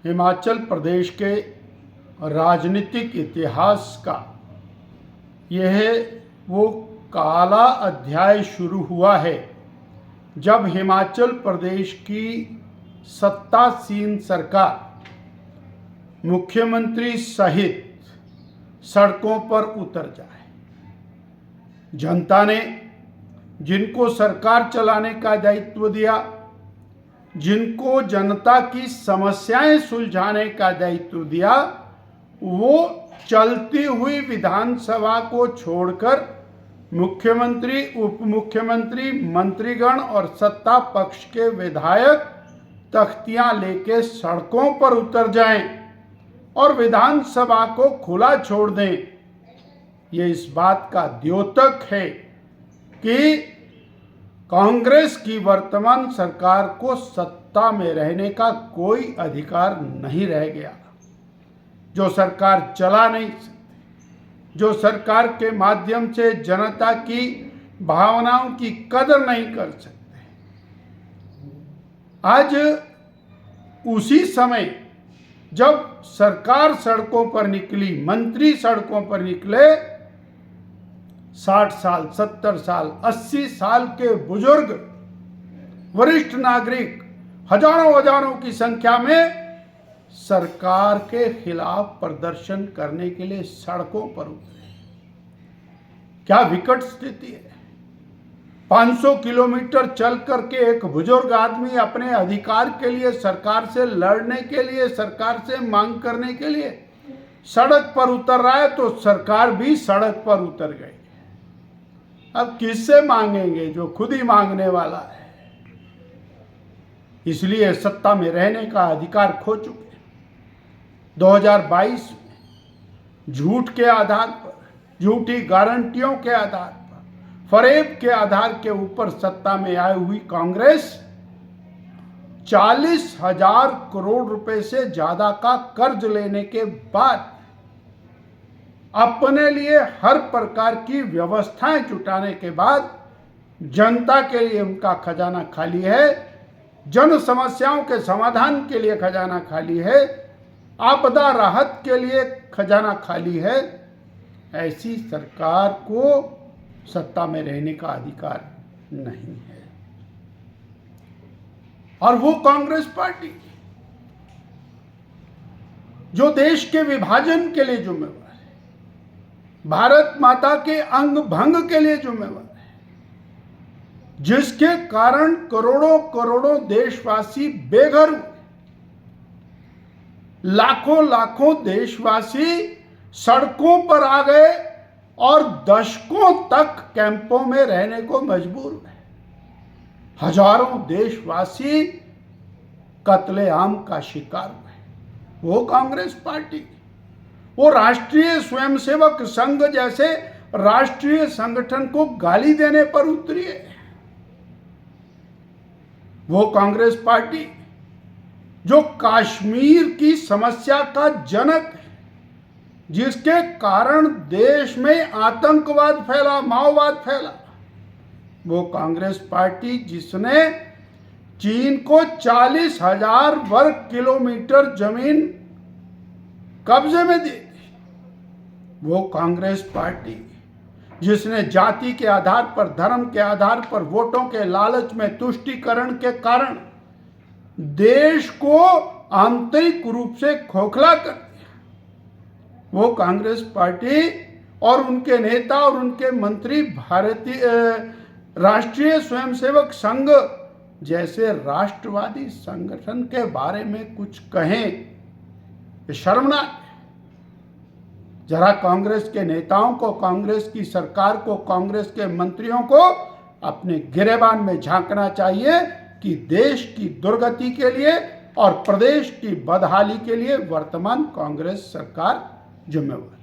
हिमाचल प्रदेश के राजनीतिक इतिहास का यह वो काला अध्याय शुरू हुआ है जब हिमाचल प्रदेश की सत्तासीन सरकार मुख्यमंत्री सहित सड़कों पर उतर जाए। जनता ने जिनको सरकार चलाने का दायित्व दिया, जिनको जनता की समस्याएं सुलझाने का दायित्व दिया, वो चलती हुई विधानसभा को छोड़कर मुख्यमंत्री, उप मुख्यमंत्री, मंत्रीगण और सत्ता पक्ष के विधायक तख्तियां लेके सड़कों पर उतर जाएं और विधानसभा को खुला छोड़ दें। ये इस बात का द्योतक है कि कांग्रेस की वर्तमान सरकार को सत्ता में रहने का कोई अधिकार नहीं रह गया। जो सरकार चला नहीं सकती, जो सरकार के माध्यम से जनता की भावनाओं की कदर नहीं कर सकते। आज उसी समय जब सरकार सड़कों पर निकली, मंत्री सड़कों पर निकले, 60 साल, 70 साल, 80 साल के बुजुर्ग, वरिष्ठ नागरिक हजारों की संख्या में सरकार के खिलाफ प्रदर्शन करने के लिए सड़कों पर उतरे। क्या विकट स्थिति है। 500 किलोमीटर चल करके एक बुजुर्ग आदमी अपने अधिकार के लिए, सरकार से लड़ने के लिए, सरकार से मांग करने के लिए सड़क पर उतर रहा है, तो सरकार भी सड़क पर उतर गई। अब किससे मांगेंगे जो खुद ही मांगने वाला है। इसलिए सत्ता में रहने का अधिकार खो चुके। 2022 में झूठ के आधार पर, झूठी गारंटियों के आधार पर, फरेब के आधार के ऊपर सत्ता में आई हुई कांग्रेस 40,000 करोड़ रुपए से ज्यादा का कर्ज लेने के बाद अपने लिए हर प्रकार की व्यवस्थाएं जुटाने के बाद जनता के लिए उनका खजाना खाली है, जन समस्याओं के समाधान के लिए खजाना खाली है, आपदा राहत के लिए खजाना खाली है। ऐसी सरकार को सत्ता में रहने का अधिकार नहीं है। और वो कांग्रेस पार्टी जो देश के विभाजन के लिए जिम्मेवार है, भारत माता के अंग भंग के लिए जिम्मेवार है, जिसके कारण करोड़ों देशवासी बेघर हुए, लाखों देशवासी सड़कों पर आ गए और दशकों तक कैंपों में रहने को मजबूर हुए। हजारों देशवासी कत्लेआम का शिकार हुए। वो कांग्रेस पार्टी, वो राष्ट्रीय स्वयंसेवक संघ जैसे राष्ट्रीय संगठन को गाली देने पर उतरी है। वो कांग्रेस पार्टी जो कश्मीर की समस्या का जनक है, जिसके कारण देश में आतंकवाद फैला, माओवाद फैला। वो कांग्रेस पार्टी जिसने चीन को 40,000 वर्ग किलोमीटर जमीन कब्जे में दी थी। वो कांग्रेस पार्टी जिसने जाति के आधार पर, धर्म के आधार पर, वोटों के लालच में तुष्टीकरण के कारण देश को आंतरिक रूप से खोखला कर दिया। वो कांग्रेस पार्टी और उनके नेता और उनके मंत्री भारतीय राष्ट्रीय स्वयंसेवक संघ जैसे राष्ट्रवादी संगठन के बारे में कुछ कहें, ये शर्मनाक है। जरा कांग्रेस के नेताओं को, कांग्रेस की सरकार को, कांग्रेस के मंत्रियों को अपने गिरेबान में झांकना चाहिए कि देश की दुर्गति के लिए और प्रदेश की बदहाली के लिए वर्तमान कांग्रेस सरकार जिम्मेवार।